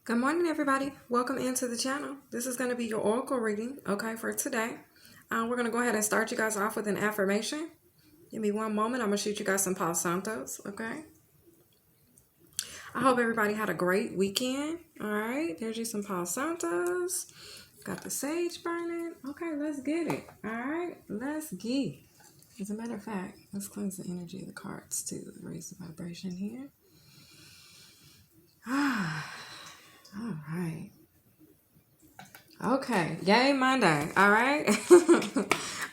Good morning, everybody. Welcome into the channel. This is going to be your oracle reading, okay, for today. We're going to go ahead and start you guys off with an affirmation. Give me one moment. I'm going to shoot you guys some Palo Santos, okay? I hope everybody had a great weekend. All right, there's you some Palo Santos. Got the sage burning. Okay, let's get it. All right, let's get. As a matter of fact, let's cleanse the energy of the cards to raise the vibration here. All right. Okay. Yay, Monday. All right.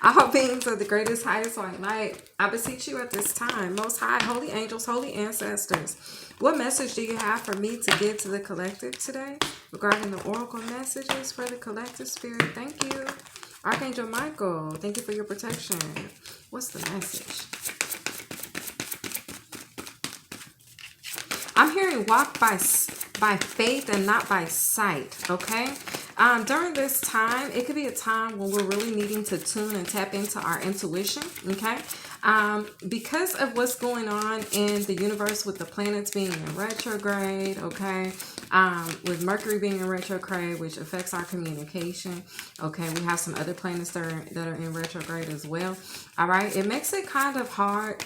All beings of the greatest, highest white light, I beseech you at this time, most high, holy angels, holy ancestors, what message do you have for me to give to the collective today regarding the oracle messages for the collective spirit? Thank you. Archangel Michael, thank you for your protection. What's the message? I'm hearing walk by faith and not by sight, okay? During this time, it could be a time when we're really needing to tune and tap into our intuition, okay? Because of what's going on in the universe with the planets being in retrograde, okay? With Mercury being in retrograde, which affects our communication, okay? We have some other planets that are in retrograde as well, all right? It makes it kind of hard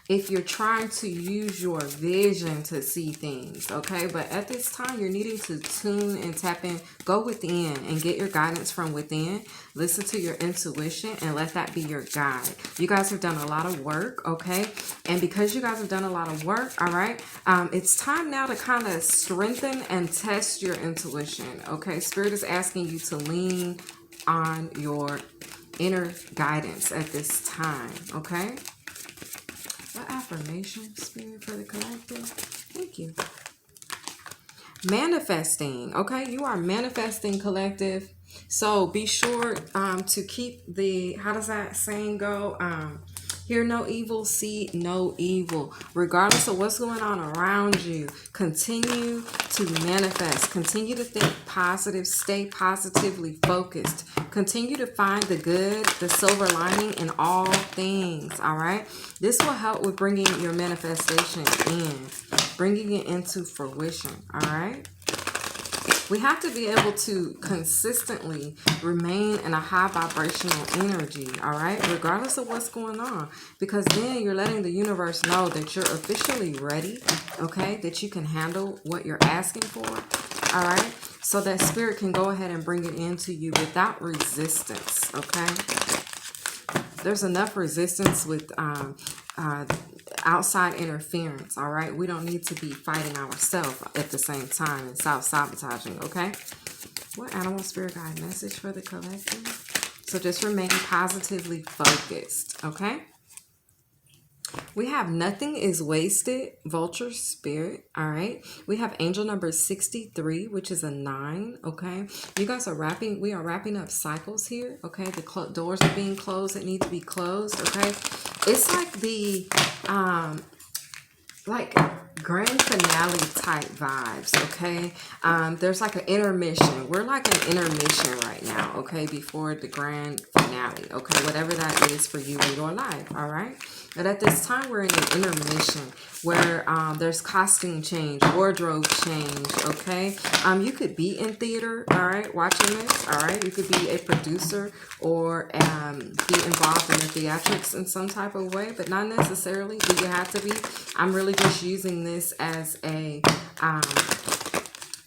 if you're trying to use your vision to see things, okay? But at this time, you're needing to tune and tap in, go within and get your guidance from within. Listen to your intuition and let that be your guide. You guys have done a lot of work, okay? And because you guys have done a lot of work, all right, it's time now to kind of strengthen and test your intuition, okay? Spirit is asking you to lean on your inner guidance at this time, okay? What affirmation, Spirit, for the collective? Thank you. Manifesting, okay? You are manifesting, collective. So be sure to keep the, how does that saying go? Hear no evil, see no evil. Regardless of what's going on around you, continue to manifest. Continue to think positive. Stay positively focused. Continue to find the good, the silver lining in all things, all right? This will help with bringing your manifestation in, bringing it into fruition, all right? We have to be able to consistently remain in a high vibrational energy, all right, regardless of what's going on, because then you're letting the universe know that you're officially ready, okay, that you can handle what you're asking for, all right, so that spirit can go ahead and bring it into you without resistance, okay? There's enough resistance with outside interference, all right? We don't need to be fighting ourselves at the same time and self-sabotaging, okay? What animal spirit guide message for the collective? So just remain positively focused, okay? We have nothing is wasted, vulture spirit, all right? We have angel number 63, which is a 9, okay? You guys are we are wrapping up cycles here, okay? The doors are being closed that need to be closed, okay? It's like the, like grand finale type vibes, okay? There's like an intermission. We're like an intermission right now, okay? Before the grand finale, okay? Whatever that is for you in your life, all right? But at this time, we're in an intermission where there's costume change, wardrobe change, okay? You could be in theater, all right, watching this, all right? You could be a producer or be involved in the theatrics in some type of way, but not necessarily do you have to be. I'm really just using this as a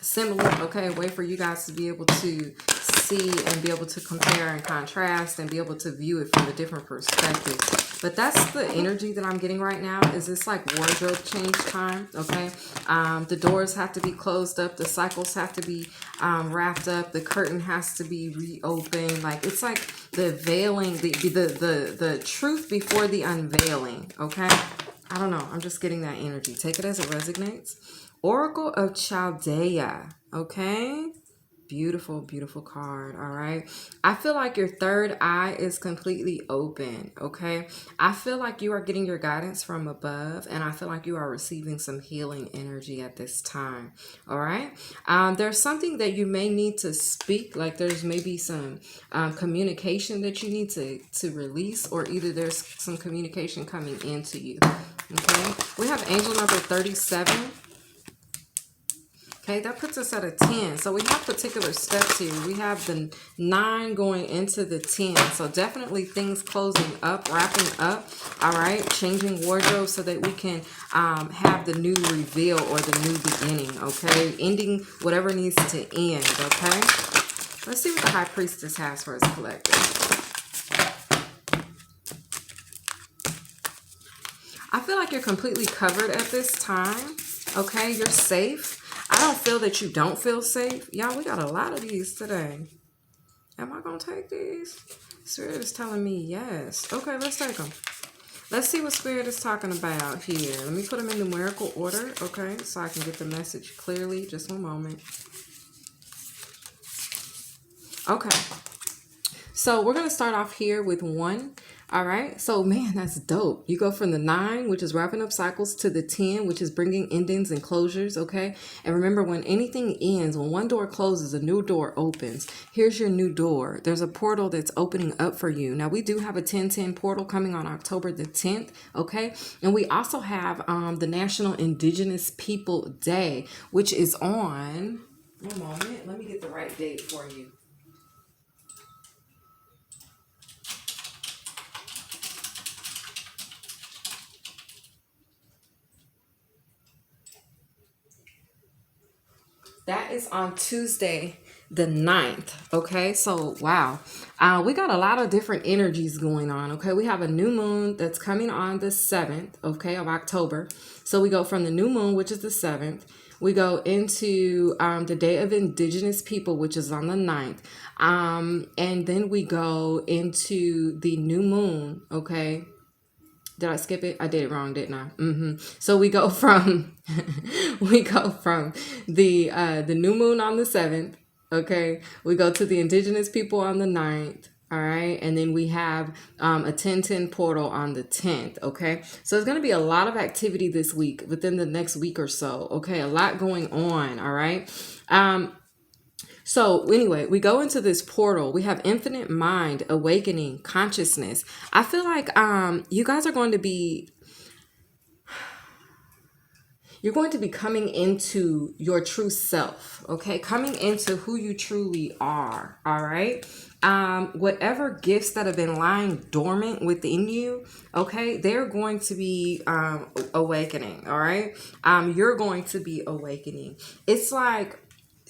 similar, okay, a way for you guys to be able to see and be able to compare and contrast and be able to view it from a different perspective. But that's the energy that I'm getting right now, is it's like wardrobe change time, okay? The doors have to be closed up. The cycles have to be wrapped up. The curtain has to be reopened. Like, it's like the veiling, the truth before the unveiling, okay? I don't know. I'm just getting that energy. Take it as it resonates. Oracle of Chaldea, okay? Beautiful, beautiful card, all right? I feel like your third eye is completely open, okay? I feel like you are getting your guidance from above, and I feel like you are receiving some healing energy at this time, all right? There's something that you may need to speak, like there's maybe some communication that you need to release, or either there's some communication coming into you, okay? We have angel number 37. Okay, that puts us at a 10. So we have particular steps here. We have the 9 going into the 10. So definitely things closing up, wrapping up. All right, changing wardrobe so that we can have the new reveal or the new beginning. Okay, ending whatever needs to end. Okay, let's see what the High Priestess has for us collective. I feel like you're completely covered at this time. Okay, you're safe. I don't feel that you don't feel safe. Y'all, we got a lot of these today. Am I going to take these? Spirit is telling me yes. Okay, let's take them. Let's see what Spirit is talking about here. Let me put them in numerical order, okay, so I can get the message clearly. Just one moment. Okay. So we're going to start off here with 1. All right. So, man, that's dope. You go from the 9, which is wrapping up cycles, to the 10, which is bringing endings and closures. Okay. And remember, when anything ends, when one door closes, a new door opens. Here's your new door. There's a portal that's opening up for you. Now, we do have a 1010 portal coming on October the 10th. Okay. And we also have the National Indigenous People Day, which is on. One moment. Let me get the right date for you. That is on Tuesday, the 9th. Okay, so wow. We got a lot of different energies going on. Okay, we have a new moon that's coming on the 7th, okay, of October. So we go from the new moon, which is the 7th. We go into the Day of Indigenous People, which is on the 9th. And then we go into the new moon, okay. Did I skip it? I did it wrong, didn't I? So we go from the new moon on the 7th. Okay, we go to the Indigenous People on the 9th. All right, and then we have a 1010 portal on the 10th. Okay, so there's going to be a lot of activity this week, within the next week or so. Okay, a lot going on. All right. So anyway, we go into this portal. We have infinite mind, awakening, consciousness. I feel like you guys are going to be, you're going to be coming into your true self, okay? Coming into who you truly are, all right? Whatever gifts that have been lying dormant within you, okay, they're going to be awakening, all right? You're going to be awakening. It's like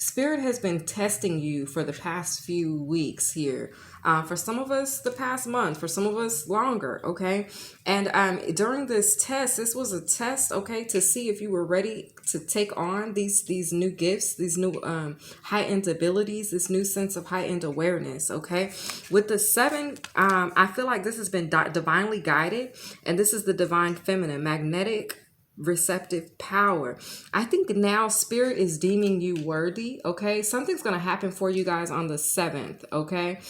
Spirit has been testing you for the past few weeks here. For some of us, the past month. For some of us, longer, okay? And during this test, this was a test, okay, to see if you were ready to take on these new gifts, these new heightened abilities, this new sense of heightened awareness, okay? With the 7, I feel like this has been divinely guided, and this is the divine feminine, magnetic, receptive power. I think now Spirit is deeming you worthy. Okay, something's going to happen for you guys on the 7th. Okay,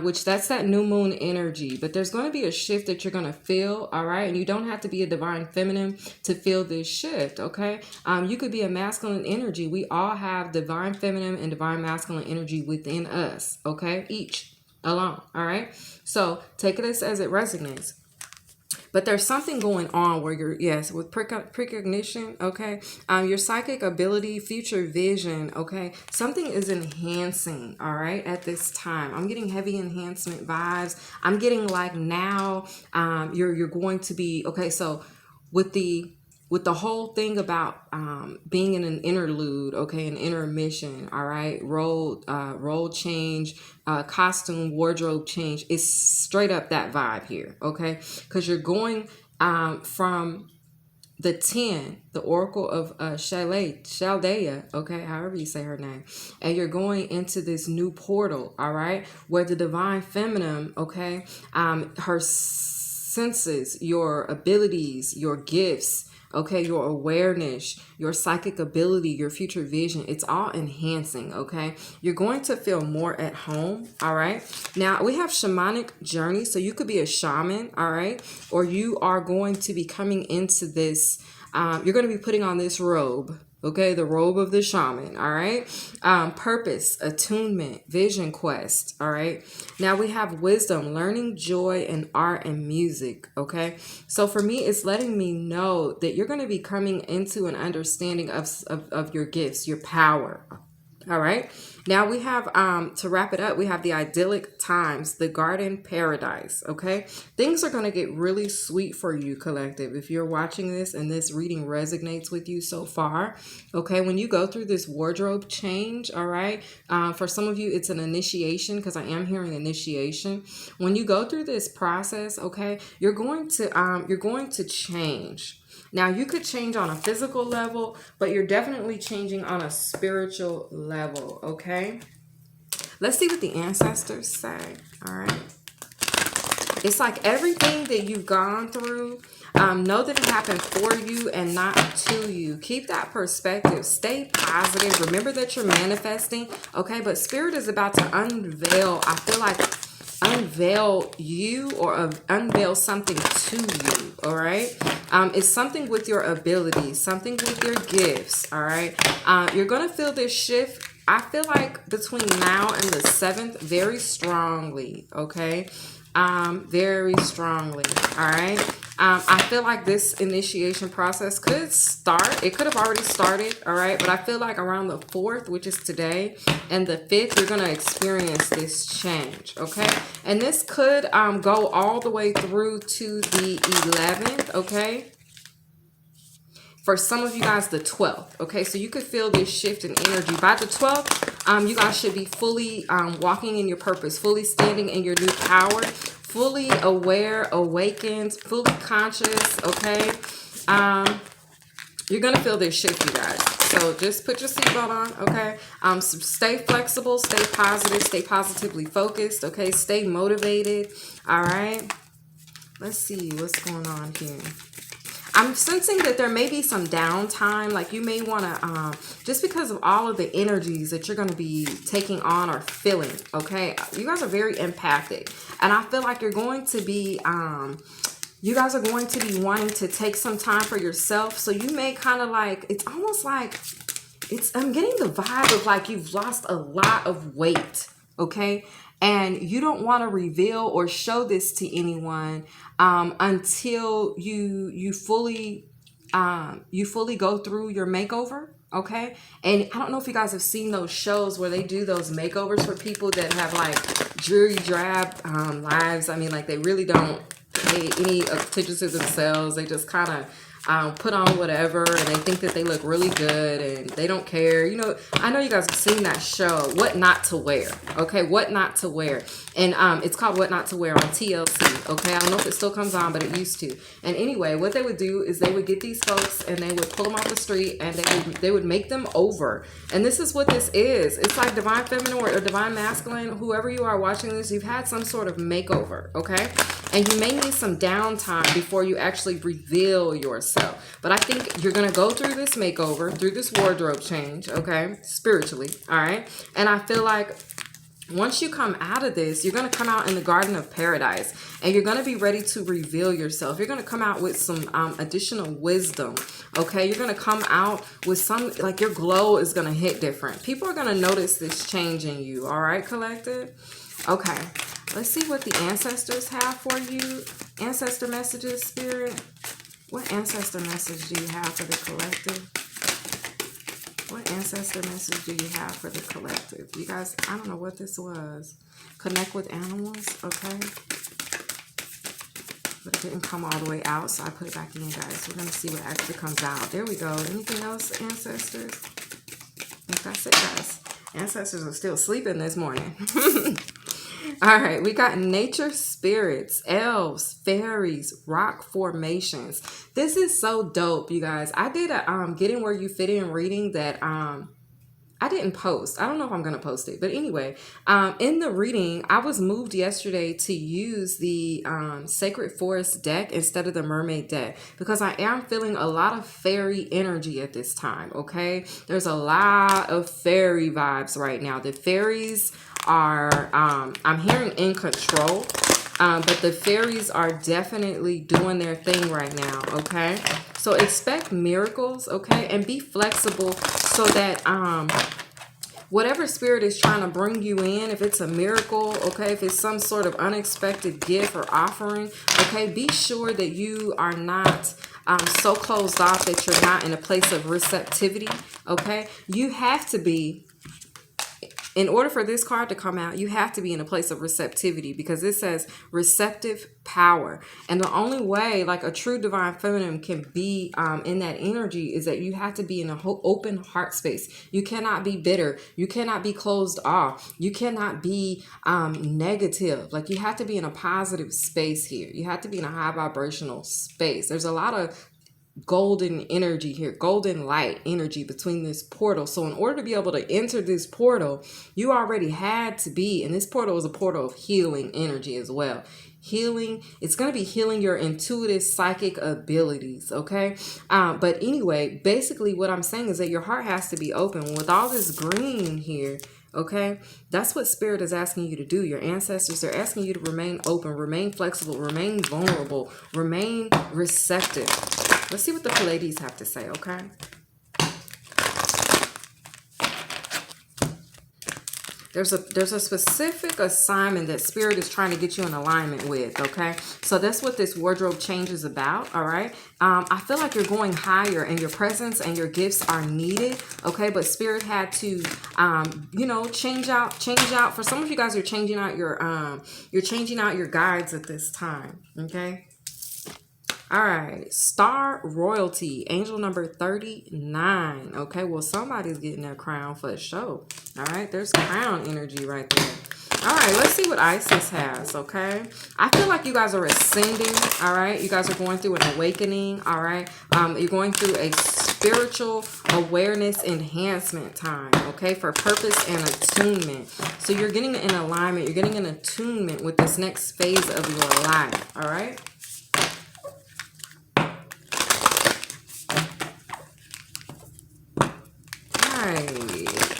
which that's that new moon energy, but there's going to be a shift that you're going to feel. All right, and you don't have to be a divine feminine to feel this shift. Okay, you could be a masculine energy. We all have divine feminine and divine masculine energy within us. Okay, each alone. All right, so take it as it resonates. But there's something going on where you're, yes, with precognition, okay, your psychic ability, future vision, okay, something is enhancing, all right, at this time. I'm getting heavy enhancement vibes. I'm getting like now you're going to be, okay, so with the whole thing about being in an interlude, okay, an intermission, all right, role change, costume, wardrobe change, it's straight up that vibe here, okay, because you're going from the 10, the Oracle of Chaldea, okay, however you say her name, and you're going into this new portal, all right, where the divine feminine, okay, her senses, your abilities, your gifts, okay, your awareness, your psychic ability, your future vision, it's all enhancing, okay? You're going to feel more at home, all right? Now, we have Shamanic Journey, so you could be a shaman, all right? Or you are going to be coming into this, you're going to be putting on this robe, Okay, the robe of the shaman. All right. Purpose, attunement, vision quest. All right. Now we have wisdom, learning, joy, and art and music. Okay. So for me, it's letting me know that you're going to be coming into an understanding of your gifts, your power. All right. Now we have, to wrap it up, we have the idyllic times, the garden paradise. Okay. Things are going to get really sweet for you, collective. If you're watching this and this reading resonates with you so far, okay, when you go through this wardrobe change, all right, for some of you, it's an initiation, because I am hearing initiation. When you go through this process, okay, you're going to change. Now, you could change on a physical level, but you're definitely changing on a spiritual level, okay? Let's see what the ancestors say, all right? It's like everything that you've gone through, know that it happened for you and not to you. Keep that perspective. Stay positive. Remember that you're manifesting, okay? But Spirit is about to unveil, I feel like, unveil you, or unveil something to you, all right? It's something with your abilities, something with your gifts, all right? You're going to feel this shift, I feel like, between now and the 7th very strongly, okay? Very strongly, all right? I feel like this initiation process could start. It could have already started, all right? But I feel like around the 4th, which is today, and the 5th, you're going to experience this change, okay? And this could go all the way through to the 11th, okay? For some of you guys, the 12th, okay? So you could feel this shift in energy. By the 12th, you guys should be fully walking in your purpose, fully standing in your new power, fully aware, awakened, fully conscious, okay? You're going to feel this shift, you guys. So just put your seatbelt on, okay? So stay flexible, stay positive, stay positively focused, okay? Stay motivated, all right? Let's see what's going on here. I'm sensing that there may be some downtime, like you may want to, just because of all of the energies that you're going to be taking on or feeling, okay? You guys are very empathic, and I feel like you're going to be, you guys are going to be wanting to take some time for yourself, so you may kind of like, it's almost like, I'm getting the vibe of like you've lost a lot of weight, okay? And you don't want to reveal or show this to anyone until you fully go through your makeover, okay? And I don't know if you guys have seen those shows where they do those makeovers for people that have like dreary, drab lives. I mean, like they really don't pay any attention to themselves. They just kind of put on whatever, and they think that they look really good, and they don't care. You know, I know you guys have seen that show, What Not to Wear, okay? What Not to Wear. And it's called What Not to Wear on TLC, okay? I don't know if it still comes on, but it used to. And anyway, what they would do is they would get these folks and they would pull them off the street, and they would make them over. And this is what this is. It's like divine feminine or divine masculine. Whoever you are watching this, you've had some sort of makeover, okay? And you may need some downtime before you actually reveal yourself. But I think you're going to go through this makeover, through this wardrobe change, okay? Spiritually, all right? And I feel like once you come out of this, you're going to come out in the Garden of Paradise, and you're going to be ready to reveal yourself. You're going to come out with some additional wisdom, okay? You're going to come out with some, like your glow is going to hit different. People are going to notice this change in you, all right, collective? Okay, let's see what the ancestors have for you. Ancestor messages, Spirit. What ancestor message do you have for the collective? What ancestor message do you have for the collective? You guys, I don't know what this was. Connect with animals, okay? But it didn't come all the way out, so I put it back in, guys. We're going to see what actually comes out. There we go. Anything else, ancestors? I think that's it, guys. Ancestors are still sleeping this morning. All right, we got nature spirits, elves, fairies, rock formations. This is so dope, you guys. I did a Getting Where You Fit In reading that I didn't post. I don't know if I'm going to post it. But anyway, in the reading, I was moved yesterday to use the Sacred Forest deck instead of the Mermaid deck, because I am feeling a lot of fairy energy at this time, okay? There's a lot of fairy vibes right now. The fairies are, I'm hearing in control, But the fairies are definitely doing their thing right now, okay? So expect miracles, okay? And be flexible so that whatever spirit is trying to bring you in, if it's a miracle, okay, if it's some sort of unexpected gift or offering, okay, be sure that you are not so closed off that you're not in a place of receptivity, okay? You have to be, in order for this card to come out, you have to be in a place of receptivity, because it says receptive power. And the only way like a true divine feminine can be in that energy is that you have to be in an open heart space. You cannot be bitter. You cannot be closed off. You cannot be negative. Like, you have to be in a positive space here. You have to be in a high vibrational space. There's a lot of golden energy here, golden light energy between this portal. So in order to be able to enter this portal, you already had to be, and this portal is a portal of healing energy as well. Healing, it's going to be healing your intuitive psychic abilities, okay? But anyway, basically what I'm saying is that your heart has to be open. With all this green here, okay, that's what spirit is asking you to do. Your ancestors are asking you to remain open, remain flexible, remain vulnerable, remain receptive. Let's see what the Pleiades have to say, okay? There's a specific assignment that spirit is trying to get you in alignment with, okay? So that's what this wardrobe change is about, all right? I feel like you're going higher, and your presence and your gifts are needed, okay? But spirit had to, you know, change out. For some of you guys, you're changing out your guides at this time, okay? All right, Star Royalty, angel number 39. Okay, well, somebody's getting their crown for the show. All right, there's crown energy right there. All right, let's see what Isis has, okay? I feel like you guys are ascending, all right? You guys are going through an awakening, all right? You're going through a spiritual awareness enhancement time, okay, for purpose and attunement. So you're getting in alignment. You're getting in attunement with this next phase of your life, all right?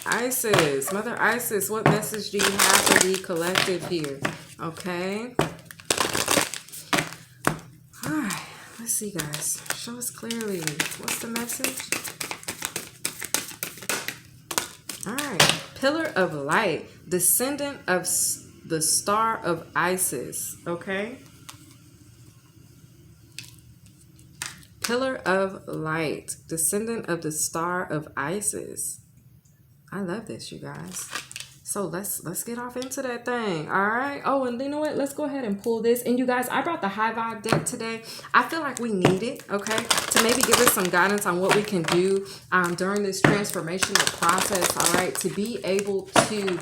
Isis, Mother Isis, what message do you have for the collective here? Okay. All right, let's see, guys. Show us clearly. What's the message? All right. Pillar of light, descendant of the star of Isis. Okay. Pillar of light, descendant of the star of Isis. I love this, you guys. So let's get off into that thing. All right. Oh, and you know what? Let's go ahead and pull this. And you guys, I brought the high vibe deck today. I feel like we need it, okay, to maybe give us some guidance on what we can do during this transformational process. All right, to be able to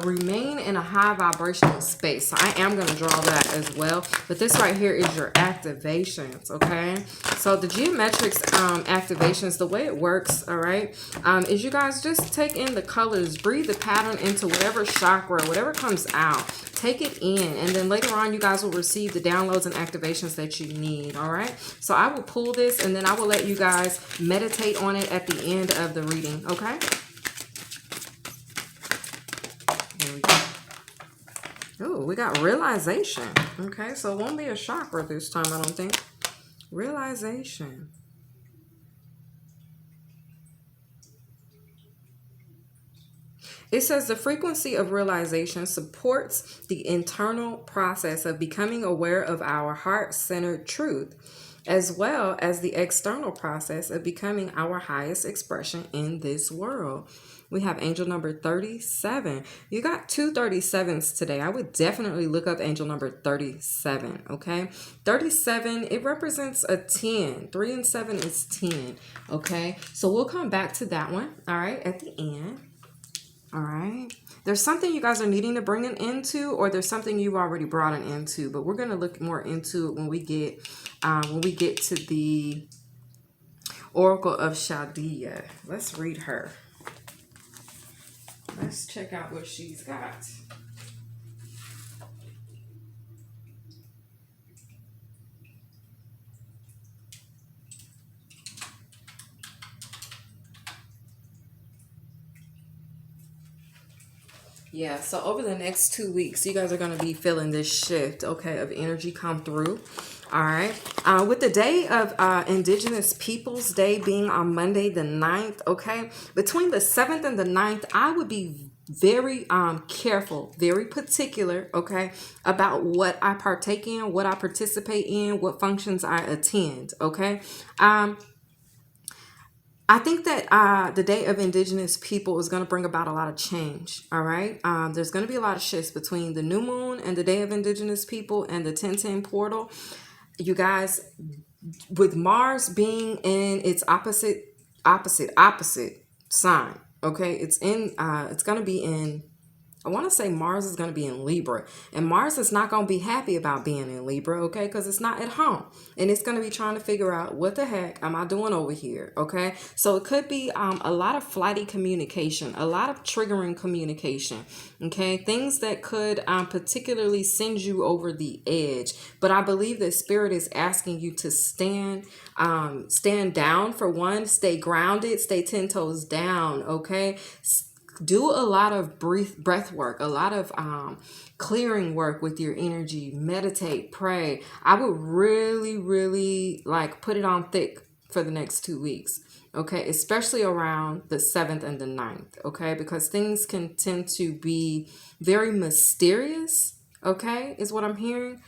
remain in a high vibrational space. So I am going to draw that as well. But this right here is your activations, okay? So the geometrics activations, the way it works, all right, is you guys just take in the colors, breathe the pattern into whatever chakra, whatever comes out. Take it in, and then later on you guys will receive the downloads and activations that you need, all right? So I will pull this, and then I will let you guys meditate on it at the end of the reading, okay? There we go. Oh, we got realization. Okay, so it won't be a chakra this time, I don't think. Realization. It says the frequency of realization supports the internal process of becoming aware of our heart-centered truth, as well as the external process of becoming our highest expression in this world. We have angel number 37. You got two 37s today. I would definitely look up angel number 37, okay? 37, it represents a 10. 3 and 7 is 10, okay? So we'll come back to that one, all right, at the end. All right. There's something you guys are needing to bring an end to, or there's something you've already brought an end to, but we're going to look more into it when we get to the Oracle of Chaldea. Let's read her. Let's check out what she's got. Yeah, so over the next 2 weeks, you guys are going to be feeling this shift, okay, of energy come through. All right. With the day of Indigenous Peoples Day being on Monday the 9th, okay, between the 7th and the 9th, I would be very careful, very particular, okay, about what I partake in, what I participate in, what functions I attend, okay. I think that the Day of Indigenous People is going to bring about a lot of change. All right. There's going to be a lot of shifts between the new moon and the Day of Indigenous People and the 1010 portal. You guys, with Mars being in its opposite sign. Okay. It's going to be in, I want to say Mars is going to be in Libra, and Mars is not going to be happy about being in Libra, okay? Because it's not at home, and it's going to be trying to figure out what the heck am I doing over here, okay? So it could be a lot of flighty communication, a lot of triggering communication, okay? Things that could particularly send you over the edge. But I believe that Spirit is asking you to stand down for one, stay grounded, stay 10 toes down, okay? Do a lot of breath work, a lot of clearing work with your energy. Meditate, pray. I would really like put it on thick for the next 2 weeks, okay, especially around the 7th and the 9th, okay, because things can tend to be very mysterious, okay, is what I'm hearing.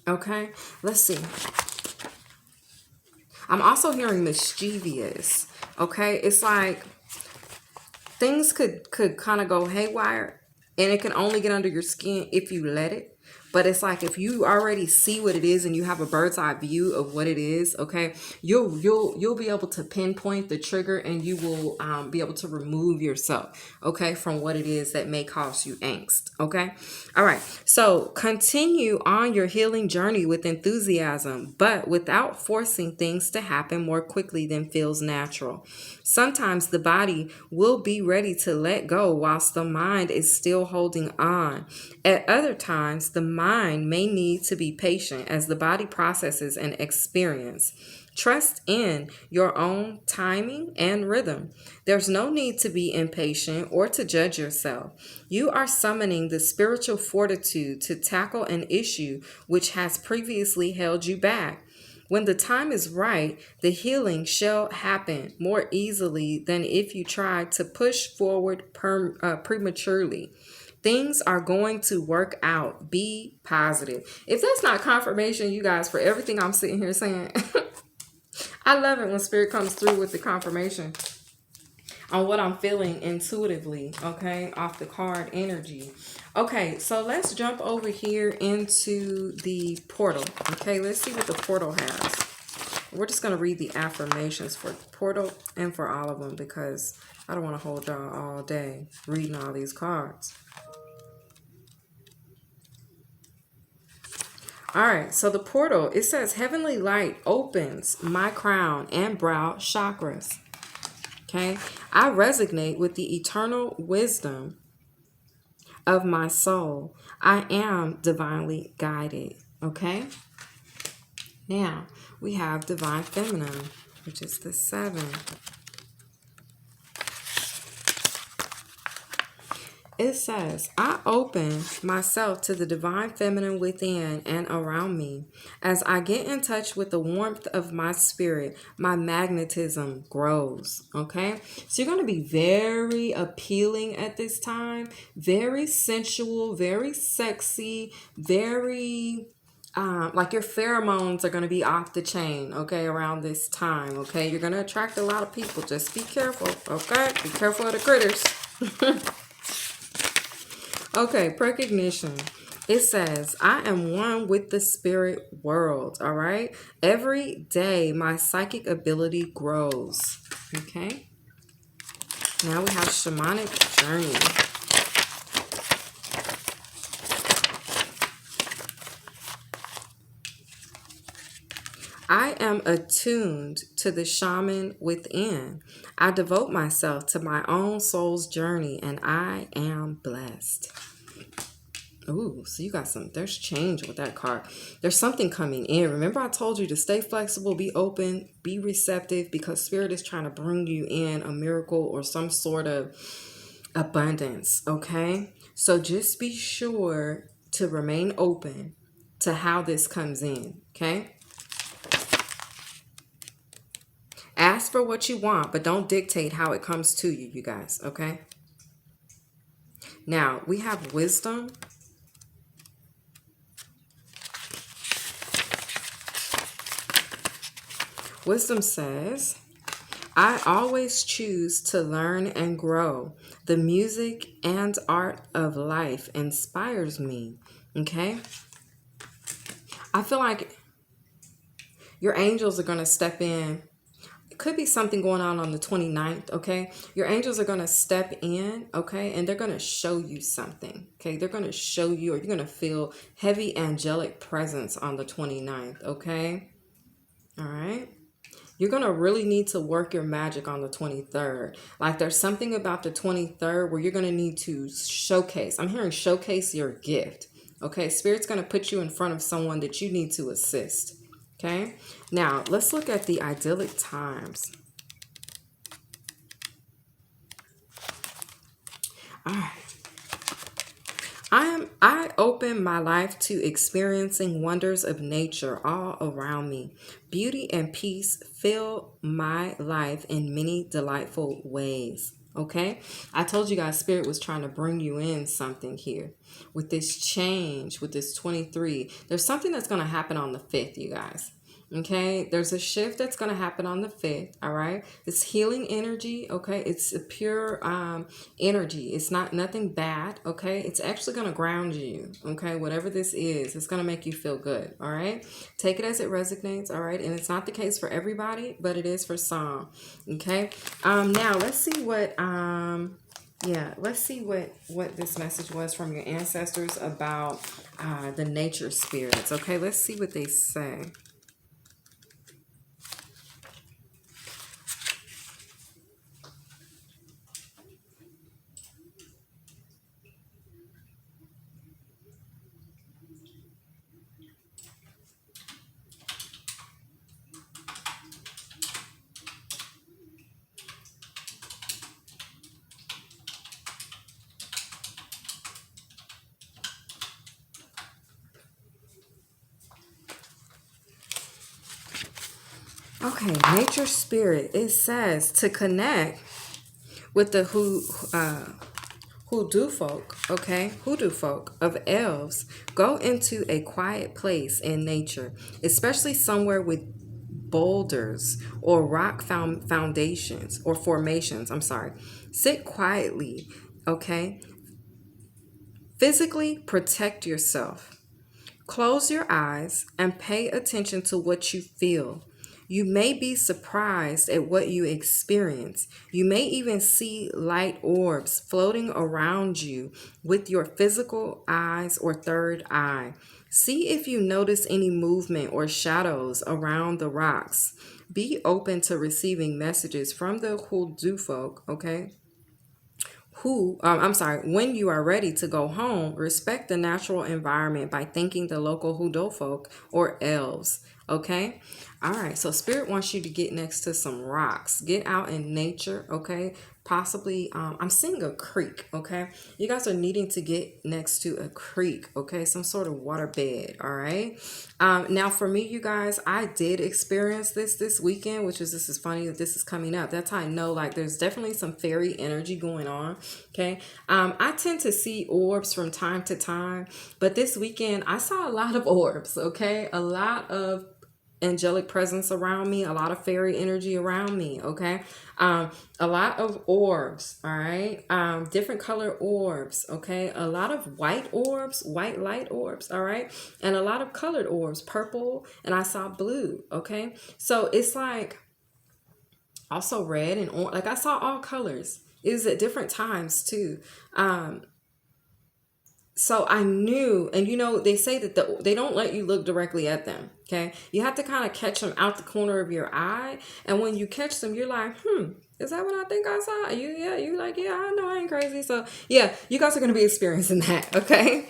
Okay, let's see. I'm also hearing mischievous. Okay, it's like things could kind of go haywire, and it can only get under your skin if you let it. But it's like if you already see what it is and you have a bird's eye view of what it is, okay, you'll be able to pinpoint the trigger, and you will be able to remove yourself, okay, from what it is that may cause you angst, okay? All right, so continue on your healing journey with enthusiasm, but without forcing things to happen more quickly than feels natural. Sometimes the body will be ready to let go whilst the mind is still holding on. At other times, the mind may need to be patient as the body processes an experience. Trust in your own timing and rhythm. There's no need to be impatient or to judge yourself. You are summoning the spiritual fortitude to tackle an issue which has previously held you back. When the time is right, the healing shall happen more easily than if you tried to push forward prematurely. Things are going to work out. Be positive. If that's not confirmation, you guys, for everything I'm sitting here saying, I love it when Spirit comes through with the confirmation on what I'm feeling intuitively, okay, off the card energy. Okay, so let's jump over here into the portal. Okay, let's see what the portal has. We're just going to read the affirmations for the portal and for all of them, because I don't want to hold y'all all day reading all these cards. All right, so the portal, it says heavenly light opens my crown and brow chakras. Okay, I resonate with the eternal wisdom of my soul. I am divinely guided. Okay, now we have divine feminine, which is the 7. It says, I open myself to the divine feminine within and around me. As I get in touch with the warmth of my spirit, my magnetism grows. Okay? So you're going to be very appealing at this time, very sensual, very sexy, very... like your pheromones are going to be off the chain, okay, around this time, okay? You're going to attract a lot of people. Just be careful, okay? Be careful of the critters. Okay, precognition. It says, I am one with the spirit world, all right? Every day, my psychic ability grows, okay? Now we have Shamanic Journey. I am attuned to the shaman within. I devote myself to my own soul's journey, and I am blessed. Ooh, so you got there's change with that card. There's something coming in. Remember I told you to stay flexible, be open, be receptive, because Spirit is trying to bring you in a miracle or some sort of abundance, okay? So just be sure to remain open to how this comes in, okay? Ask for what you want, but don't dictate how it comes to you, you guys, okay? Now, we have wisdom. Wisdom says, I always choose to learn and grow. The music and art of life inspires me, okay? I feel like your angels are going to step in. It could be something going on the 29th, okay? Your angels are going to step in, okay? And they're going to show you something, okay? They're going to show you, or you're going to feel heavy angelic presence on the 29th, okay? All right? You're going to really need to work your magic on the 23rd. Like there's something about the 23rd where you're going to need to showcase. I'm hearing showcase your gift, okay? Spirit's going to put you in front of someone that you need to assist. Okay, now let's look at the idyllic times. All right. I open my life to experiencing wonders of nature all around me. Beauty and peace fill my life in many delightful ways. Okay, I told you guys Spirit was trying to bring you in something here with this change, with this 23. There's something that's going to happen on the 5th, you guys. Okay, there's a shift that's going to happen on the 5th. All right, it's healing energy. Okay, it's a pure energy. It's not nothing bad. Okay, it's actually going to ground you. Okay, whatever this is, it's going to make you feel good. All right, take it as it resonates. All right, and it's not the case for everybody, but it is for some. Okay, now let's see what let's see what this message was from your ancestors about the nature spirits. Okay, let's see what they say. Okay, nature spirit. It says to connect with the hoodoo folk, okay? Hoodoo folk of elves. Go into a quiet place in nature, especially somewhere with boulders or rock foundations or formations. I'm sorry. Sit quietly, okay? Physically protect yourself. Close your eyes and pay attention to what you feel. You may be surprised at what you experience. You may even see light orbs floating around you with your physical eyes or third eye. See if you notice any movement or shadows around the rocks. Be open to receiving messages from the hoodoo folk, okay? When you are ready to go home, respect the natural environment by thanking the local hoodoo folk or elves. Okay. All right. So Spirit wants you to get next to some rocks. Get out in nature. Okay. Possibly, I'm seeing a creek. Okay. You guys are needing to get next to a creek. Okay. Some sort of water bed. All right. Now for me, you guys, I did experience this weekend, this is funny that this is coming up. That's how I know, like, there's definitely some fairy energy going on. Okay. I tend to see orbs from time to time, but this weekend I saw a lot of orbs. Okay. A lot of angelic presence around me, a lot of fairy energy around me. Okay. A lot of orbs. All right. Different color orbs. Okay. A lot of white orbs, white light orbs. All right. And a lot of colored orbs, purple, and I saw blue. Okay. So it's like also red and orange. Like I saw all colors. It was at different times too. So I knew, and they say that they don't let you look directly at them. Okay. You have to kind of catch them out the corner of your eye. And when you catch them, you're like, is that what I think I saw? You like, yeah, I know I ain't crazy. So yeah, you guys are going to be experiencing that. Okay.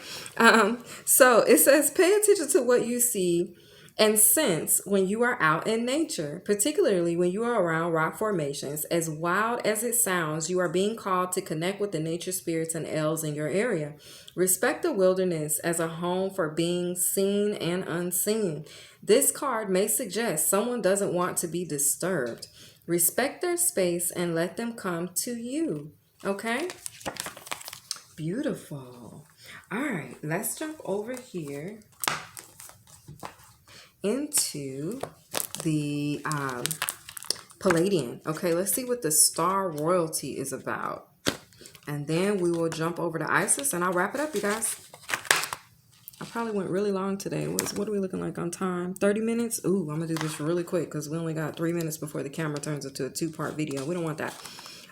So it says, pay attention to what you see And since when you are out in nature, particularly when you are around rock formations, as wild as it sounds, you are being called to connect with the nature spirits and elves in your area. Respect the wilderness as a home for beings seen and unseen. This card may suggest someone doesn't want to be disturbed. Respect their space and let them come to you. Okay? Beautiful. All right, let's jump over here into the Palladian. Okay, let's see what the star royalty is about. And then we will jump over to Isis and I'll wrap it up, you guys. I probably went really long today. What are we looking like on time? 30 minutes? Ooh, I'm going to do this really quick because we only got 3 minutes before the camera turns into a 2-part video. We don't want that.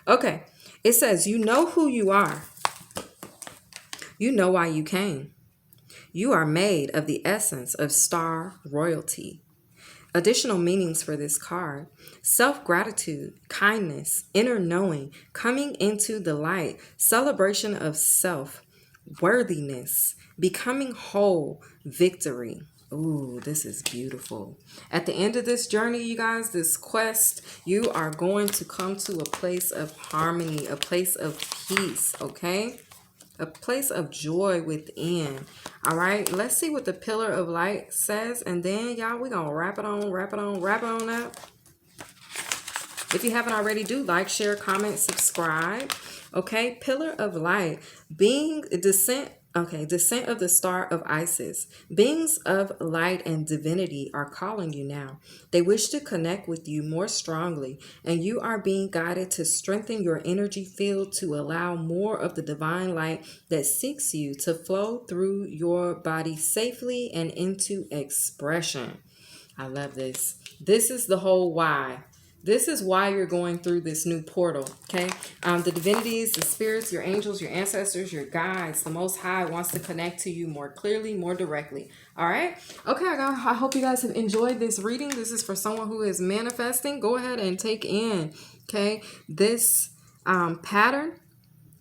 Okay, it says, you know who you are. You know why you came. You are made of the essence of star royalty. Additional meanings for this card: self-gratitude, kindness, inner knowing, coming into the light, celebration of self, worthiness, becoming whole, victory. Ooh, this is beautiful. At the end of this journey, you guys, this quest, you are going to come to a place of harmony, a place of peace, okay? A place of joy within. All right, let's see what the pillar of light says, and then y'all, we're gonna wrap it on up. If you haven't already, do like, share, comment, subscribe. Okay, pillar of light, being descent of the star of Isis. Beings of light and divinity are calling you now. They wish to connect with you more strongly, and you are being guided to strengthen your energy field to allow more of the divine light that seeks you to flow through your body safely and into expression. I love this. This is the whole why. This is why you're going through this new portal, okay? The divinities, the spirits, your angels, your ancestors, your guides, the Most High wants to connect to you more clearly, more directly, all right? Okay, I hope you guys have enjoyed this reading. This is for someone who is manifesting. Go ahead and take in, okay, this pattern.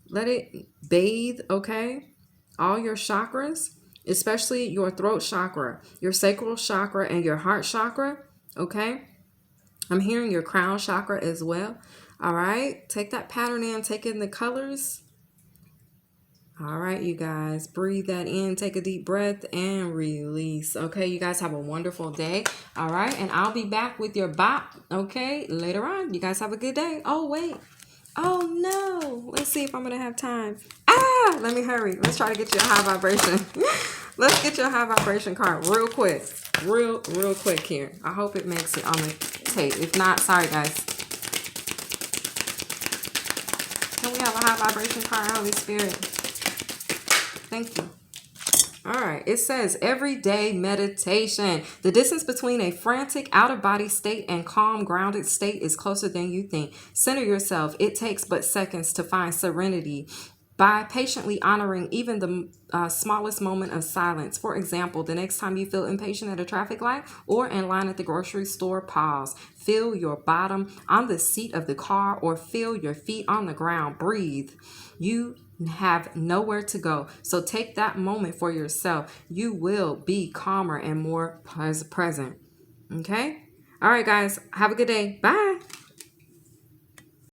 Let it bathe, okay, all your chakras, especially your throat chakra, your sacral chakra, and your heart chakra, okay? I'm hearing your crown chakra as well. All right. Take that pattern in. Take in the colors. All right, you guys. Breathe that in. Take a deep breath and release. Okay, you guys have a wonderful day. All right. And I'll be back with your bop. Okay, later on. You guys have a good day. Oh, wait. Oh, no. Let's see if I'm going to have time. Let me hurry. Let's try to get you a high vibration. Let's get you a high vibration card real quick. Real quick here. I hope it makes it on the tape. If not, sorry guys. Can we have a high vibration card, Holy Spirit? Thank you. All right. It says everyday meditation. The distance between a frantic out-of-body state and calm, grounded state is closer than you think. Center yourself. It takes but seconds to find serenity by patiently honoring even the smallest moment of silence. For example, the next time you feel impatient at a traffic light or in line at the grocery store, pause. Feel your bottom on the seat of the car or feel your feet on the ground. Breathe. You have nowhere to go, so take that moment for yourself. You will be calmer and more present. Okay? All right, guys. Have a good day. Bye.